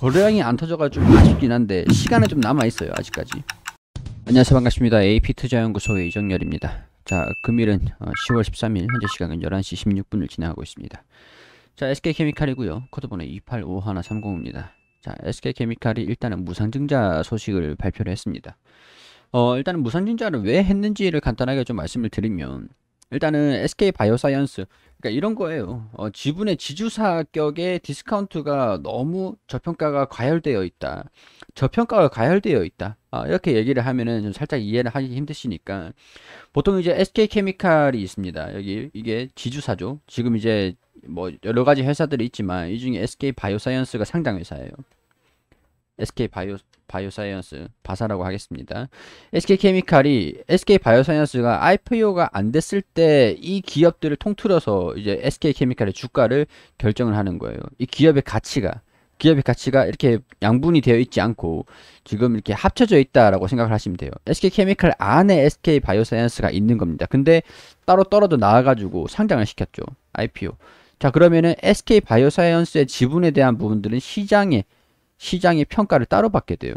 거래량이 안 터져가지고 좀 아쉽긴 한데 시간은 좀 남아있어요 아직까지. 안녕하세요, 반갑습니다. AP투자연구소의 이정열입니다. 자, 금일은 10월 13일 현재 시각은 11시 16분을 지나가고 있습니다. 자, SK케미칼이고요. 코드번호 285130입니다. 자, SK케미칼이 일단은 무상증자 소식을 발표를 했습니다. 일단은 무상증자를 왜 했는지를 간단하게 좀 말씀을 드리면, 일단은 SK바이오사이언스, 그러니까 이런 거예요. 지분의 지주사격의 디스카운트가 너무 저평가가 과열되어 있다. 저평가가 과열되어 있다. 이렇게 얘기를 하면은 좀 살짝 이해를 하기 힘드시니까, 보통 이제 SK케미칼이 있습니다. 여기 이게 지주사죠. 지금 이제 뭐 여러 가지 회사들이 있지만 이 중에 SK바이오사이언스가 상장 회사예요. SK바이오사이언스 바사라고 하겠습니다. SK케미칼이 SK바이오사이언스가 IPO가 안 됐을 때 이 기업들을 통틀어서 이제 SK케미칼의 주가를 결정을 하는 거예요. 이 기업의 가치가 이렇게 양분이 되어 있지 않고 지금 이렇게 합쳐져 있다라고 생각을 하시면 돼요. SK케미칼 안에 SK바이오사이언스가 있는 겁니다. 근데 따로 떨어져 나와가지고 상장을 시켰죠. IPO. 자, 그러면은 SK바이오사이언스의 지분에 대한 부분들은 시장의 평가를 따로 받게 돼요.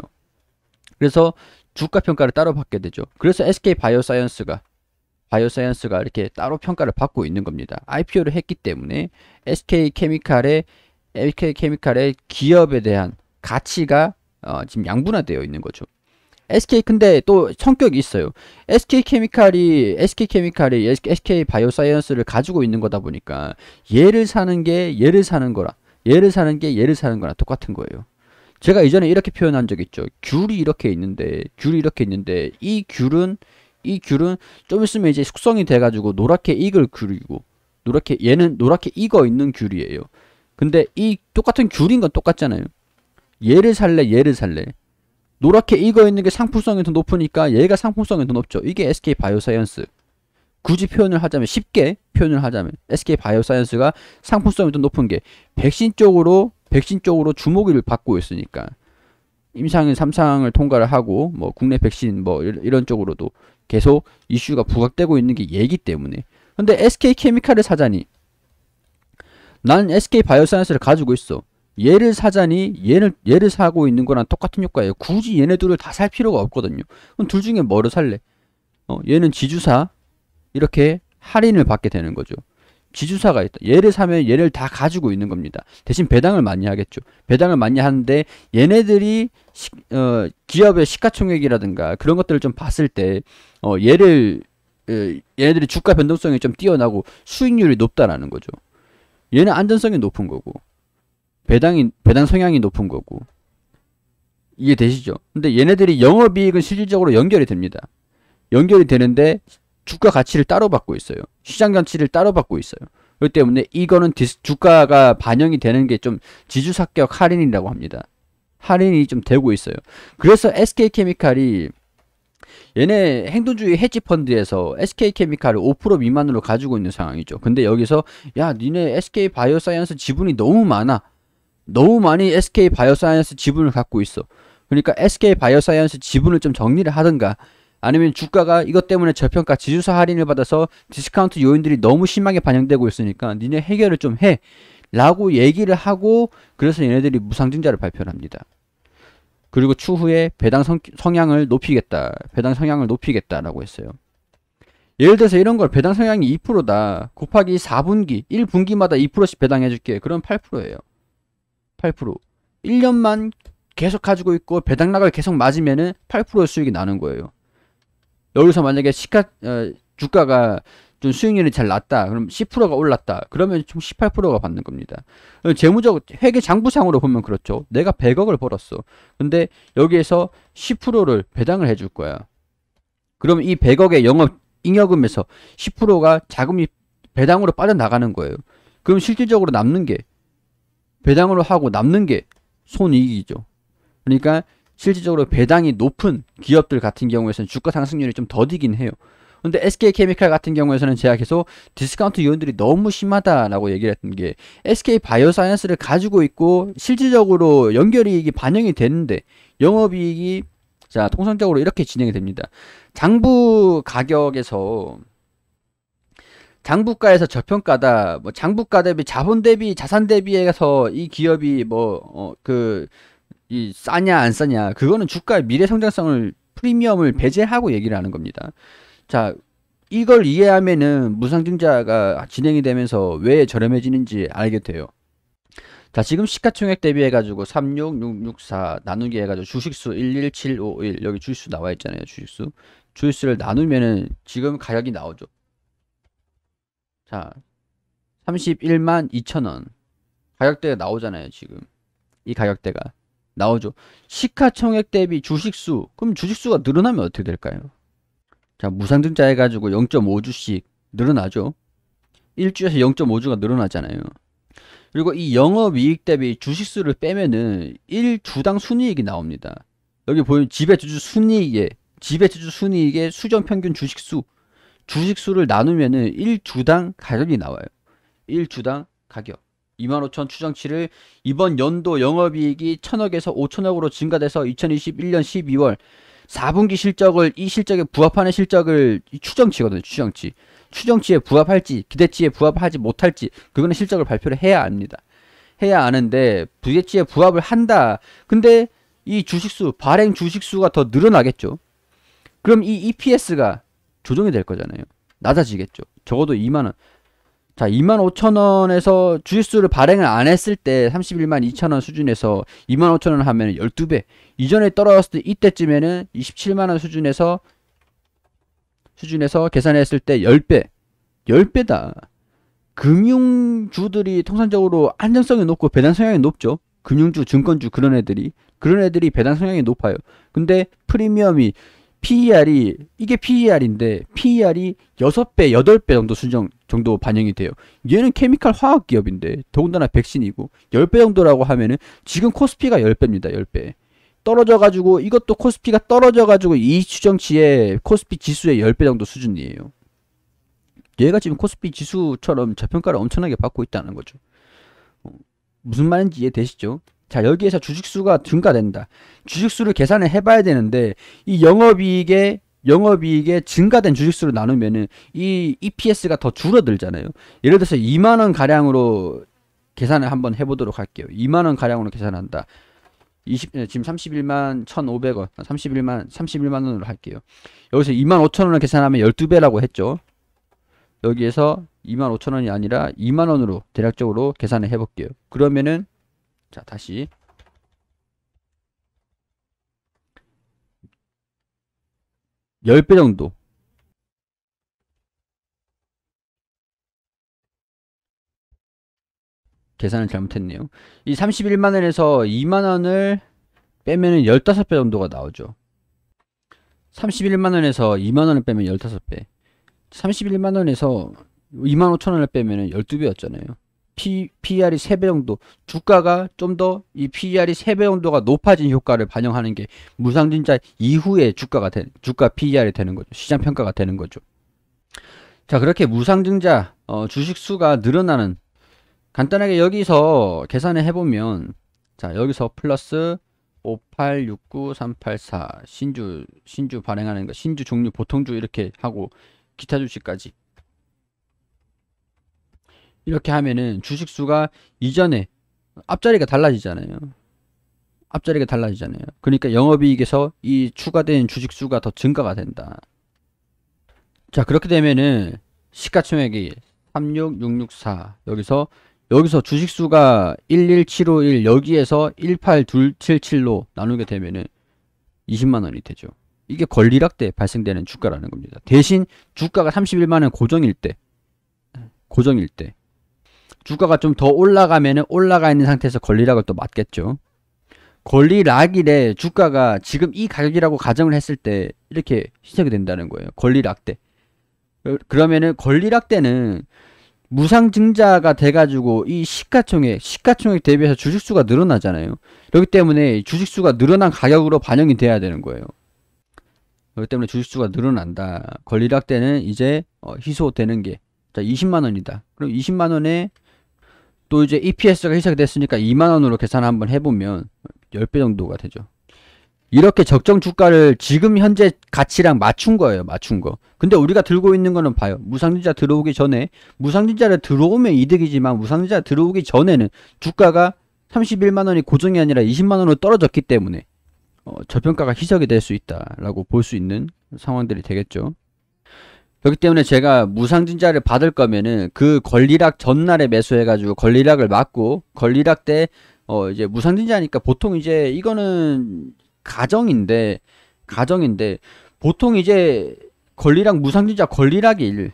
그래서 주가 평가를 따로 받게 되죠. 그래서 SK바이오사이언스가 이렇게 따로 평가를 받고 있는 겁니다. IPO를 했기 때문에 SK케미칼의 기업에 대한 가치가 지금 양분화되어 있는 거죠. 근데 또 성격이 있어요. SK케미칼이 SK바이오사이언스를 가지고 있는 거다 보니까 얘를 사는 게 얘를 사는 거랑 똑같은 거예요. 제가 이전에 이렇게 표현한 적 있죠. 귤이 이렇게 있는데 이 귤은 좀 있으면 이제 숙성이 돼가지고 노랗게 익을 귤이고, 얘는 노랗게 익어 있는 귤이에요. 근데 이 똑같은 귤인 건 똑같잖아요. 얘를 살래. 노랗게 익어 있는 게 상품성이 더 높으니까 얘가 상품성이 더 높죠. 이게 SK바이오사이언스. 굳이 쉽게 표현을 하자면 SK바이오사이언스가 상품성이 더 높은 게 백신 쪽으로 주목을 받고 있으니까, 임상 3상을 통과를 하고 뭐 국내 백신 뭐 이런 쪽으로도 계속 이슈가 부각되고 있는 게 얘기 때문에. 근데 SK케미칼을 사자니, 난 SK바이오사이언스를 가지고 있어. 얘를 사자니 얘를 사고 있는 거랑 똑같은 효과예요. 굳이 얘네들을 다 살 필요가 없거든요. 그럼 둘 중에 뭐를 살래? 얘는 지주사, 이렇게 할인을 받게 되는 거죠. 지주사가 있다. 얘를 사면 얘를 다 가지고 있는 겁니다. 대신 배당을 많이 하겠죠. 배당을 많이 하는데 얘네들이 기업의 시가총액이라든가 그런 것들을 좀 봤을 때 얘네들이 주가 변동성이 좀 뛰어나고 수익률이 높다라는 거죠. 얘는 안전성이 높은 거고 배당 성향이 높은 거고, 이해되시죠? 근데 얘네들이 영업이익은 실질적으로 연결이 됩니다. 연결이 되는데 주가 가치를 따로 받고 있어요. 시장 가치를 따로 받고 있어요. 그렇기 때문에 이거는 주가가 반영이 되는 게 좀 지주사격 할인이라고 합니다. 할인이 좀 되고 있어요. 그래서 SK케미칼이 얘네 행동주의 헤지펀드에서 SK케미칼을 5% 미만으로 가지고 있는 상황이죠. 근데 여기서 야, 니네 SK바이오사이언스 지분이 너무 많이 SK바이오사이언스 지분을 갖고 있어. 그러니까 SK바이오사이언스 지분을 좀 정리를 하든가, 아니면 주가가 이것 때문에 저평가 지주사 할인을 받아서 디스카운트 요인들이 너무 심하게 반영되고 있으니까 니네 해결을 좀 해 라고 얘기를 하고, 그래서 얘네들이 무상증자를 발표를 합니다. 그리고 추후에 배당 성향을 높이겠다라고 했어요. 예를 들어서 이런 걸, 배당 성향이 2%다 곱하기 4분기 1분기마다 2%씩 배당해줄게. 그럼 8%예요 8%. 1년만 계속 가지고 있고 배당락을 계속 맞으면은 8%의 수익이 나는 거예요. 여기서 만약에 주가가 좀 수익률이 잘 낮다, 그럼 10%가 올랐다, 그러면 총 18%가 받는 겁니다. 재무적 회계 장부상으로 보면 그렇죠. 내가 100억을 벌었어. 근데 여기에서 10%를 배당을 해줄 거야. 그럼 이 100억의 잉여금에서 10%가 자금이 배당으로 빠져나가는 거예요. 그럼 실질적으로 남는 게, 배당으로 하고 남는 게 손이익이죠. 그러니까 실질적으로 배당이 높은 기업들 같은 경우에서는 주가 상승률이 좀 더디긴 해요. 근데 SK케미칼 같은 경우에서는 제가 계속 디스카운트 요인들이 너무 심하다라고 얘기를 했던 게, SK바이오사이언스를 가지고 있고 실질적으로 연결이익이 반영이 되는데 영업이익이, 자, 통상적으로 이렇게 진행이 됩니다. 장부 가격에서 장부가에서 저평가다, 뭐 장부가 대비 자본 대비 자산 대비해서 이 기업이 이 싸냐 안 싸냐 그거는 주가의 미래 성장성을 프리미엄을 배제하고 얘기를 하는 겁니다. 자, 이걸 이해하면은 무상증자가 진행이 되면서 왜 저렴해지는지 알게 돼요. 자, 지금 시가총액 대비해가지고 36664 나누기 해가지고 주식수 11751 여기 주식수 나와 있잖아요. 주식수를 나누면은 지금 가격이 나오죠. 자, 31만 2천원 가격대가 나오잖아요. 지금 이 가격대가 나오죠. 시가총액 대비 주식수, 그럼 주식수가 늘어나면 어떻게 될까요? 자, 무상증자 해가지고 0.5주씩 늘어나죠. 1주에서 0.5주가 늘어나잖아요. 그리고 이 영업이익 대비 주식수를 빼면은 1주당 순이익이 나옵니다. 여기 보면 지배주주 순이익의 수정평균 주식수를 나누면은 1주당 가격이 나와요. 1주당 가격 25,000 추정치를 이번 연도 영업이익이 1,000억에서 5,000억으로 증가돼서 2021년 12월 4분기 실적을 이 실적에 부합하는 실적을 추정치거든요. 추정치에 부합할지 기대치에 부합하지 못할지 그거는 실적을 발표를 해야 합니다. 해야 아는데 기대치에 부합을 한다. 근데 이 주식수 발행 주식수가 더 늘어나겠죠. 그럼 이 EPS가 조정이 될 거잖아요. 낮아지겠죠. 적어도 2만원. 자, 25,000원에서 주식수를 발행을 안 했을 때 31만 2천원 수준에서 25,000원 하면 12배. 이전에 떨어졌을 때 이때쯤에는 27만원 수준에서 계산했을 때 10배. 10배다. 금융주들이 통상적으로 안정성이 높고 배당 성향이 높죠. 금융주, 증권주 그런 애들이 배당 성향이 높아요. 근데 프리미엄이 이게 PER인데 PER이 6배, 8배 정도 정도 반영이 돼요. 얘는 케미칼 화학 기업인데 더군다나 백신이고 10배 정도라고 하면은 지금 코스피가 10배입니다. 10배. 떨어져가지고 이것도 코스피가 떨어져가지고 이 추정치에 코스피 지수의 10배 정도 수준이에요. 얘가 지금 코스피 지수처럼 저평가를 엄청나게 받고 있다는 거죠. 무슨 말인지 이해되시죠? 자, 여기에서 주식수가 증가된다. 주식수를 계산을 해봐야 되는데 이 영업이익에 증가된 주식수를 나누면은 이 EPS가 더 줄어들잖아요. 예를 들어서 2만원 가량으로 계산을 한번 해보도록 할게요. 2만원 가량으로 계산한다. 지금 31만 1,500원, 31만 원으로 할게요. 여기서 25,000원을 계산하면 12배라고 했죠. 여기에서 25,000원이 아니라 2만원으로 대략적으로 계산을 해볼게요. 그러면은 자, 다시 10배 정도 계산을 잘못했네요. 이 31만원에서 2만원을 빼면은 15배 정도가 나오죠. 31만원에서 2만원을 빼면 15배. 31만원에서 25,000원을 빼면은 12배였잖아요. PER이 3배 정도, 주가가 좀 더 이 PER이 3배 정도가 높아진 효과를 반영하는 게 무상증자 이후에 주가 PER이 되는 거죠. 시장 평가가 되는 거죠. 자, 그렇게 무상증자 주식수가 늘어나는 간단하게 여기서 계산을 해보면 자, 여기서 플러스 5869384 신주 발행하는 거, 신주 종류 보통주 이렇게 하고 기타 주식까지 이렇게 하면은 주식수가 이전에 앞자리가 달라지잖아요. 그러니까 영업이익에서 이 추가된 주식수가 더 증가가 된다. 자, 그렇게 되면은 시가총액이 36664 여기서 주식수가 11751 여기에서 18277로 나누게 되면은 20만원이 되죠. 이게 권리락 때 발생되는 주가라는 겁니다. 대신 주가가 31만원 고정일 때 주가가 좀 더 올라가면은 올라가 있는 상태에서 권리락을 또 맞겠죠. 권리락일에 주가가 지금 이 가격이라고 가정을 했을 때 이렇게 시작이 된다는 거예요. 권리락 때. 그러면은 권리락 때는 무상증자가 돼가지고 이 시가총액 대비해서 주식수가 늘어나잖아요. 그렇기 때문에 주식수가 늘어난 가격으로 반영이 돼야 되는 거예요. 그렇기 때문에 주식수가 늘어난다. 권리락 때는 이제 희소되는 게 자 20만원이다. 그럼 20만원에 또 이제 EPS가 희석이 됐으니까 2만원으로 계산 한번 해보면 10배 정도가 되죠. 이렇게 적정 주가를 지금 현재 가치랑 맞춘 거예요. 근데 우리가 들고 있는 거는 봐요. 무상증자 들어오기 전에 무상증자를 들어오면 이득이지만 무상증자 들어오기 전에는 주가가 31만 원이 고정이 아니라 20만 원으로 떨어졌기 때문에 저평가가 희석이 될 수 있다라고 볼 수 있는 상황들이 되겠죠. 그렇기 때문에 제가 무상증자를 받을 거면은 그 권리락 전날에 매수해가지고 권리락을 맞고 권리락 때 이제 무상증자니까 보통 이제 이거는 가정인데 보통 이제 권리락 무상증자 권리락일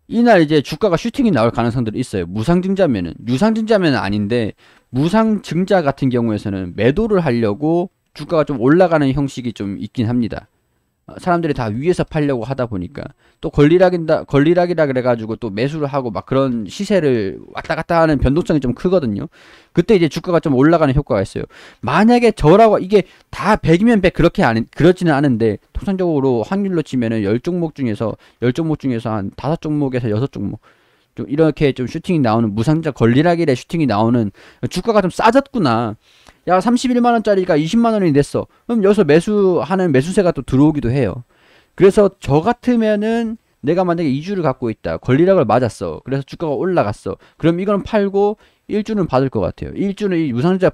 이날 이제 주가가 슈팅이 나올 가능성들이 있어요. 무상증자면은 유상증자면은 아닌데 무상증자 같은 경우에서는 매도를 하려고 주가가 좀 올라가는 형식이 좀 있긴 합니다. 사람들이 다 위에서 팔려고 하다 보니까 또 권리락이라 그래가지고 또 매수를 하고 막 그런 시세를 왔다 갔다 하는 변동성이 좀 크거든요. 그때 이제 주가가 좀 올라가는 효과가 있어요. 만약에 저라고 이게 다 100이면 100 그렇지는 않은데 통상적으로 확률로 치면은 10종목 중에서 한 5종목에서 6종목 좀 이렇게 좀 슈팅이 나오는 무상자 권리락일에 슈팅이 나오는 주가가 좀 싸졌구나. 야 31만원짜리가 20만원이 됐어. 그럼 여기서 매수하는 매수세가 또 들어오기도 해요. 그래서 저 같으면은 내가 만약에 2주를 갖고 있다. 권리락을 맞았어. 그래서 주가가 올라갔어. 그럼 이거는 팔고 1주는 받을 것 같아요. 1주는 이 무상증자를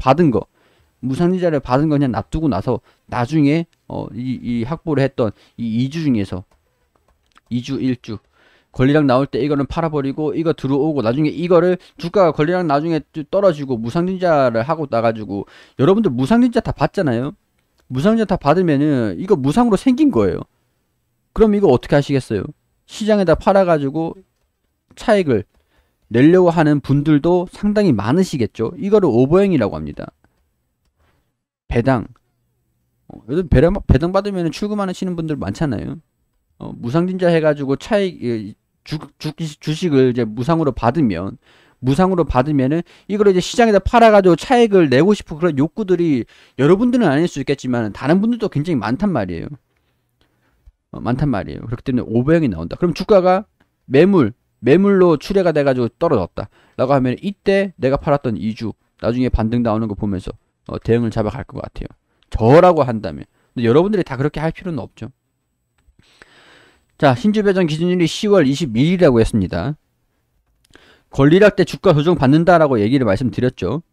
받은 거 그냥 놔두고 나서 나중에 이 확보를 했던 이 2주 중에서 2주 1주 권리락 나올 때 이거는 팔아버리고 이거 들어오고 나중에 이거를 주가가 권리락 나중에 떨어지고 무상증자를 하고 나가지고 여러분들 무상증자 다 받잖아요. 무상증자 다 받으면은 이거 무상으로 생긴 거예요. 그럼 이거 어떻게 하시겠어요? 시장에다 팔아가지고 차익을 내려고 하는 분들도 상당히 많으시겠죠. 이거를 오버행이라고 합니다. 배당. 요즘 배당 받으면 출금하시는 분들 많잖아요. 무상증자 해가지고 차익 주식을 이제 무상으로 받으면은 이걸 이제 시장에다 팔아가지고 차익을 내고 싶은 그런 욕구들이 여러분들은 아닐 수 있겠지만 다른 분들도 굉장히 많단 말이에요. 그렇기 때문에 오버행이 나온다. 그럼 주가가 매물로 출회가 돼가지고 떨어졌다 라고 하면 이때 내가 팔았던 2주 나중에 반등 나오는 거 보면서 대응을 잡아갈 것 같아요. 저라고 한다면. 근데 여러분들이 다 그렇게 할 필요는 없죠. 자, 신주 배정 기준일이 10월 22일이라고 했습니다. 권리락 때 주가 조정 받는다라고 얘기를 말씀드렸죠.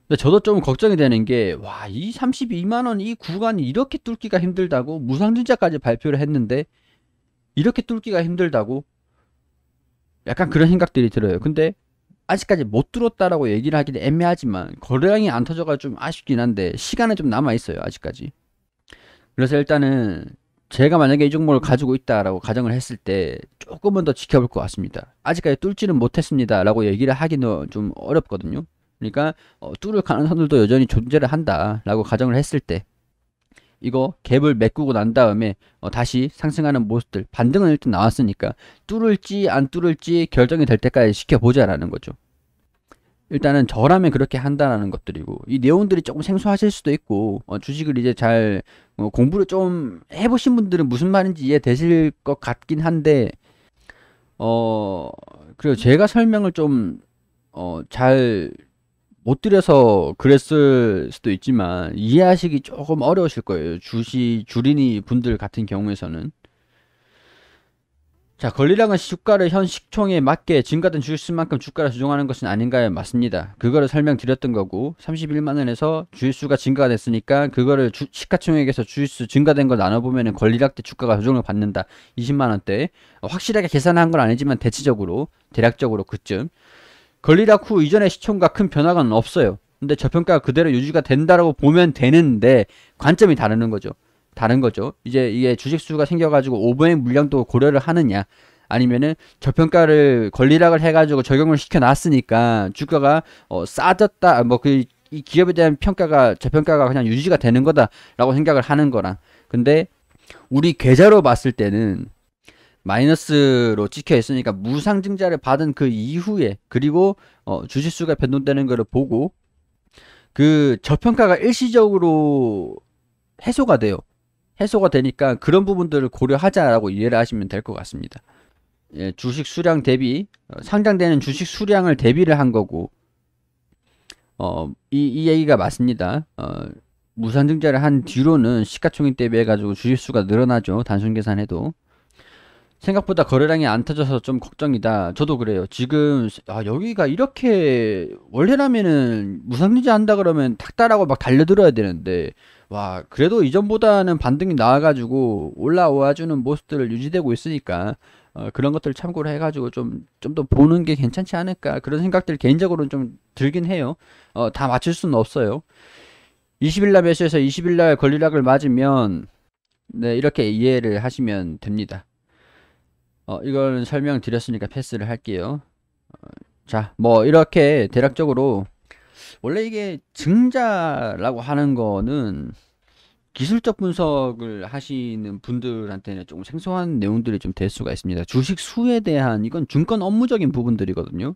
근데 저도 좀 걱정이 되는 게, 와, 이 32만원 이 구간이 이렇게 뚫기가 힘들다고 무상증자까지 발표를 했는데 이렇게 뚫기가 힘들다고 약간 그런 생각들이 들어요. 근데 아직까지 못 뚫었다라고 얘기를 하기는 애매하지만 거래량이 안 터져가 좀 아쉽긴 한데 시간은 좀 남아있어요. 아직까지. 그래서 일단은 제가 만약에 이 종목을 가지고 있다라고 가정을 했을 때 조금은 더 지켜볼 것 같습니다. 아직까지 뚫지는 못했습니다 라고 얘기를 하기는 좀 어렵거든요. 그러니까 뚫을 가능성들도 여전히 존재를 한다 라고 가정을 했을 때 이거 갭을 메꾸고 난 다음에 다시 상승하는 모습들 반등은 일단 나왔으니까 뚫을지 안 뚫을지 결정이 될 때까지 지켜보자 라는 거죠. 일단은 저라면 그렇게 한다라는 것들이고 이 내용들이 조금 생소하실 수도 있고 주식을 이제 잘 공부를 좀 해보신 분들은 무슨 말인지 이해되실 것 같긴 한데 그리고 제가 설명을 좀 잘 못 드려서 그랬을 수도 있지만 이해하시기 조금 어려우실 거예요. 주린이 분들 같은 경우에서는. 자, 권리락은 주가를 현 시총에 맞게 증가된 주식수만큼 주가를 조정하는 것은 아닌가요? 맞습니다. 그거를 설명드렸던 거고 31만원에서 주식수가 증가가 됐으니까 그거를 시가총액에서 주식수 증가된 걸 나눠보면 권리락 때 주가가 조정을 받는다. 20만원대. 확실하게 계산한 건 아니지만 대략적으로 그쯤. 권리락 후 이전의 시총과 큰 변화가 없어요. 근데 저평가가 그대로 유지가 된다라고 보면 되는데 관점이 다른 거죠. 이제 이게 주식수가 생겨가지고 오버행 물량도 고려를 하느냐 아니면은 저평가를 권리락을 해가지고 적용을 시켜놨으니까 주가가 싸졌다 이 기업에 대한 저평가가 그냥 유지가 되는 거다라고 생각을 하는 거랑 근데 우리 계좌로 봤을 때는 마이너스로 찍혀 있으니까 무상증자를 받은 그 이후에 그리고 주식수가 변동되는 거를 보고 그 저평가가 일시적으로 해소가 돼요. 해소가 되니까 그런 부분들을 고려하자라고 이해를 하시면 될 것 같습니다. 예, 주식 수량 대비 상장되는 주식 수량을 대비를 한 거고 이 얘기가 맞습니다. 무상증자를 한 뒤로는 시가총액 대비해 가지고 주식수가 늘어나죠. 단순 계산해도. 생각보다 거래량이 안 터져서 좀 걱정이다. 저도 그래요. 지금 여기가 이렇게 원래라면은 무상유지 한다 그러면 탁달하고 막 달려들어야 되는데 와 그래도 이전보다는 반등이 나와가지고 올라와주는 모습들을 유지되고 있으니까 그런 것들 참고를 해가지고 좀 더 보는 게 괜찮지 않을까 그런 생각들 개인적으로는 좀 들긴 해요. 다 맞출 수는 없어요. 20일날 매수해서 20일날 권리락을 맞으면 네 이렇게 이해를 하시면 됩니다. 이거는 설명드렸으니까 패스를 할게요. 자, 뭐 이렇게 대략적으로 원래 이게 증자라고 하는 거는 기술적 분석을 하시는 분들한테는 조금 생소한 내용들이 좀 될 수가 있습니다. 주식 수에 대한 이건 증권 업무적인 부분들이거든요.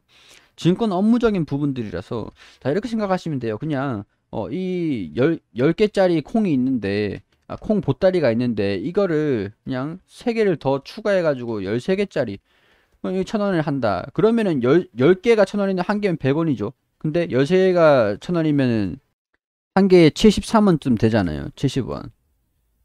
증권 업무적인 부분들이라서 다 이렇게 생각하시면 돼요. 그냥 이 10개짜리 콩이 있는데 콩 보따리가 있는데 이거를 그냥 3개를 더 추가해 가지고 13개짜리 1,000원을 한다. 그러면은 10개가 1,000원이면 한 개면 100원이죠. 근데 13개가 1,000원이면은 한 개에 73원쯤 되잖아요. 70원.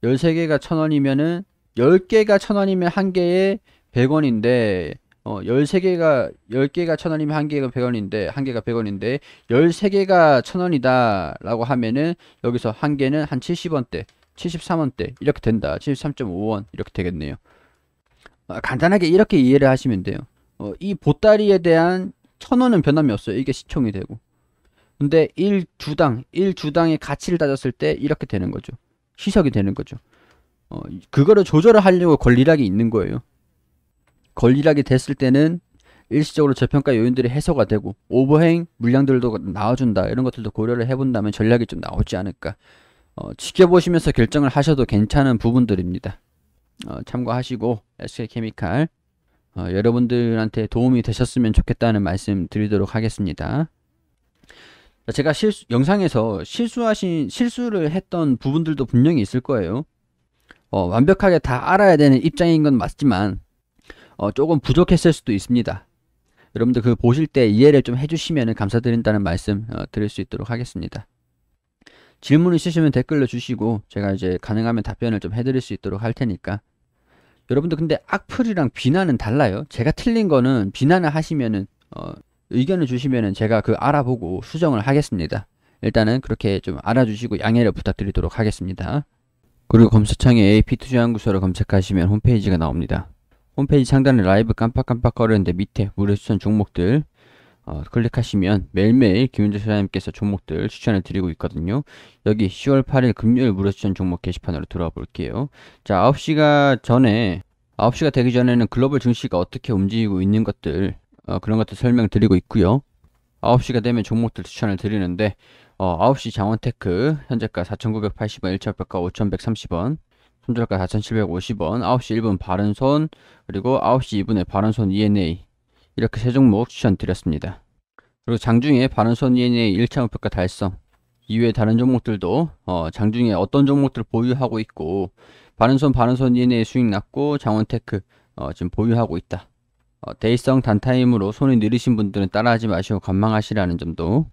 13개가 1,000원이면은 10개가 1,000원이면 한 개에 100원인데 10개가 1,000원이면 한 개가 100원인데 한 개가 100원인데 13개가 1,000원이다 라고 하면은 여기서 한 개는 한 70원대 73원대 이렇게 된다. 73.5원 이렇게 되겠네요. 간단하게 이렇게 이해를 하시면 돼요. 이 보따리에 대한 1,000원은 변함이 없어요. 이게 시총이 되고. 근데 1주당의 가치를 따졌을 때 이렇게 되는 거죠. 희석이 되는 거죠. 그거를 조절을 하려고 권리락이 있는 거예요. 권리락이 됐을 때는 일시적으로 저평가 요인들이 해소가 되고 오버행 물량들도 나와준다. 이런 것들도 고려를 해본다면 전략이 좀 나오지 않을까. 지켜보시면서 결정을 하셔도 괜찮은 부분들입니다. 참고하시고 SK케미칼 여러분들한테 도움이 되셨으면 좋겠다는 말씀 드리도록 하겠습니다. 제가 영상에서 실수를 했던 부분들도 분명히 있을 거예요. 완벽하게 다 알아야 되는 입장인 건 맞지만 조금 부족했을 수도 있습니다. 여러분들 그 보실 때 이해를 좀 해주시면 감사드린다는 말씀 드릴 수 있도록 하겠습니다. 질문 있으시면 댓글로 주시고 제가 이제 가능하면 답변을 좀 해드릴 수 있도록 할 테니까. 여러분들 근데 악플이랑 비난은 달라요. 제가 틀린 거는 비난을 하시면은 의견을 주시면은 제가 그 알아보고 수정을 하겠습니다. 일단은 그렇게 좀 알아주시고 양해를 부탁드리도록 하겠습니다. 그리고 검색창에 AP투자연구소를 검색하시면 홈페이지가 나옵니다. 홈페이지 상단에 라이브 깜빡깜빡 거리는데 밑에 무료 추천 종목들 클릭하시면 매일매일 김윤재 소장님께서 종목들 추천을 드리고 있거든요. 여기 10월 8일 금요일 무료 추천 종목 게시판으로 들어와 볼게요. 자, 9시가 되기 전에는 글로벌 증시가 어떻게 움직이고 있는 것들 그런 것들 설명드리고 있고요. 9시가 되면 종목들 추천을 드리는데 9시 장원테크 현재가 4,980원, 1차표가 5,130원, 손절가 4,750원, 9시 1분 바른손, 그리고 9시 2분에 바른손 ENA 이렇게 세 종목 추천드렸습니다. 그리고 장중에 바른손 ENA 1차 목표가 달성 이외에 다른 종목들도 장중에 어떤 종목들을 보유하고 있고 바른손 ENA 수익 났고 장원테크 지금 보유하고 있다. 대의성 단타임으로 손이 느리신 분들은 따라하지 마시고 관망하시라는 점도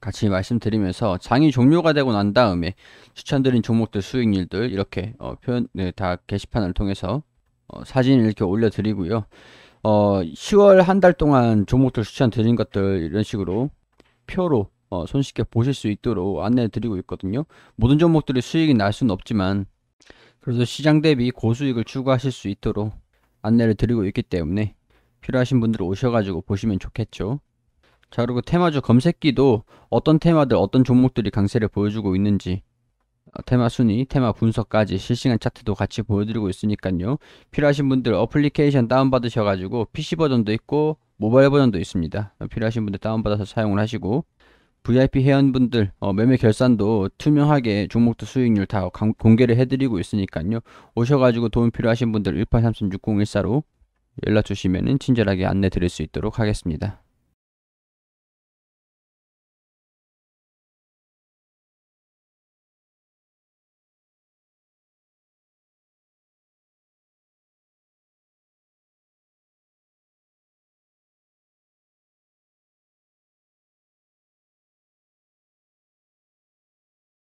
같이 말씀드리면서 장이 종료가 되고 난 다음에 추천드린 종목들 수익률들 이렇게 다 게시판을 통해서 사진을 이렇게 올려드리고요. 10월 한 달 동안 종목들 추천드린 것들 이런 식으로 표로 손쉽게 보실 수 있도록 안내 드리고 있거든요. 모든 종목들이 수익이 날 수는 없지만 그래서 시장 대비 고수익을 추구하실 수 있도록 안내를 드리고 있기 때문에 필요하신 분들 오셔가지고 보시면 좋겠죠. 자, 그리고 테마주 검색기도 어떤 테마들 어떤 종목들이 강세를 보여주고 있는지 테마 순위, 테마 분석까지 실시간 차트도 같이 보여드리고 있으니까요. 필요하신 분들 어플리케이션 다운받으셔가지고 PC 버전도 있고 모바일 버전도 있습니다. 필요하신 분들 다운받아서 사용을 하시고 VIP 회원분들 매매 결산도 투명하게 종목도 수익률 다 공개를 해드리고 있으니까요. 오셔가지고 도움 필요하신 분들 1833-6014로 연락 주시면 친절하게 안내 드릴 수 있도록 하겠습니다.